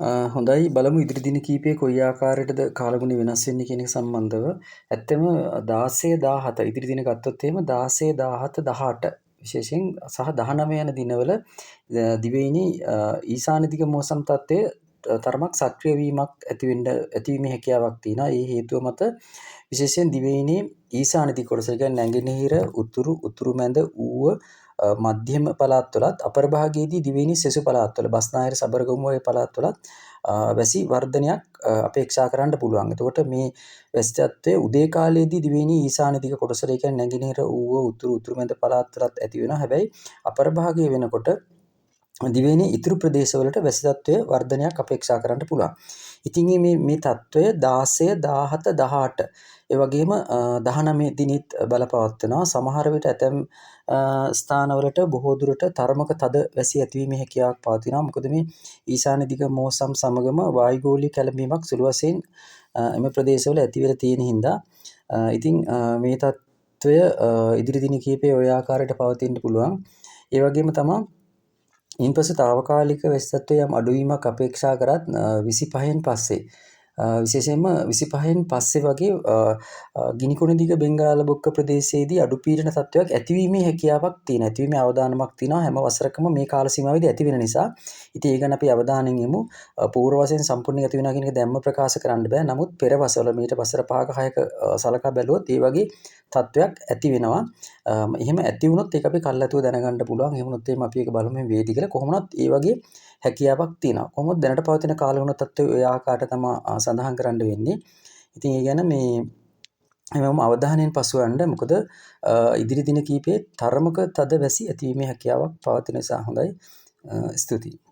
හොඳයි බලමු ඉදිරි දින කීපයේ කොයි ආකාරයටද කාලගුණය වෙනස් වෙන්නේ කියන එක සම්බන්ධව. ඇත්තම 16 17 ඉදිරි දින ගත්තොත් එහෙම 16 17 18 විශේෂයෙන් සහ 19 යන දිනවල දිවයිනේ ඊශාන දිග මෝසම් තත්ත්වය තරමක් සක්‍රිය වීමක් ඇතිවීමේ හැකියාවක් තියෙනවා. ඒ හේතුව මත විශේෂයෙන් දිවයිනේ ඊශාන දිග කොටස කියන්නේ නැගෙනහිර උතුරු මැද ඌව මධ්‍යම පළාත්වලත් අපර භාගයේදී දිවයිනේ සෙසු පළාත්වල බස්නාහිර සබරගමු වගේ පළාත්වලත් වැසි වර්ධනයක් අපේක්ෂා කරන්න පුළුවන්. එතකොට මේ වැසි තත්ත්වය උදේ කාලයේදී දිවයිනේ ඊශාන දිග කොටසට ඒ කියන්නේ නැගෙනහිර ඌව උතුරු මැද පළාත්වලත් ඇති වෙනවා. හැබැයි අපර භාගයේ වෙනකොට දිවයිනේ ඉතුරු ප්‍රදේශවලට වැසි තත්ත්වය වර්ධනයක් අපේක්ෂා කරන්න පුළුවන්. ඉතින් මේ තත්ත්වය 16 17 18 ඒ වගේම 19 දිනෙත් බලපවත්වනවා. සමහර විට ඇතැම් ස්ථානවලට බොහෝ දුරට තරමක තද වැසි ඇතිවීමේ හැකියාවක් පවතිනවා. මොකද මේ ඊශාන දිග මෝසම් සමගම වායුගෝලීය කැළඹීමක් සුළු වශයෙන් එම ප්‍රදේශවල ඇති වෙලා තියෙන හින්දා ඉතින් මේ තත්ත්වය ඉදිරි දින කිහිපේ ওই ආකාරයට පවතින්න පුළුවන්. ඒ වගේම තමයි ඉන්පසු తాවකාලික වැසි තත්ත්වයේ යම් අඩුවීමක් අපේක්ෂා කරත් 25න් පස්සේ විශේෂයෙන්ම 25න් පස්සේ වගේ ගිනිකොන දිග බෙන්ගාල බොක්ක ප්‍රදේශයේදී අඩු පීඩන තත්ත්වයක් ඇතිවීමේ හැකියාවක් තියෙනවා. ඇතිවීමේ අවදානමක් තියෙනවා හැම වසරකම මේ කාල සීමාවෙදී ඇති වෙන නිසා. ඉතින් ඒ ගැන අපි අවධානයෙන් යමු. පූර්ව වශයෙන් සම්පූර්ණයෙන් ඇති වෙනවා කියන එක දැම්ම ප්‍රකාශ කරන්න බෑ. නමුත් පෙර වසරවල මීට වසර 5ක 6ක සලකා බැලුවොත් ඒ වගේ තත්ත්වයක් ඇති වෙනවා. එහෙම ඇති වුණොත් ඒක අපි කල්ැතුව දැනගන්න පුළුවන්. එහෙම වුණොත් එහෙම අපි ඒක බලමු මේ වේදි කියලා. කොහොමවත් ඒ වගේ හැකියාවක් තියෙනවා. කොහොමද දැනට පවතින කාලගුණ තත්ත්වය ඔය ආකාරයට තමයි සඳහන් කරන්න වෙන්නේ. ඉතින් ඒ ගැන මේ හැමෝම අවධානයෙන් පසුවන්න. මොකද ඉදිරි දින කීපයේ තරමක තද වැසි ඇතිවීමේ හැකියාවක් පවතින නිසා හොඳයි. ස්තුතියි.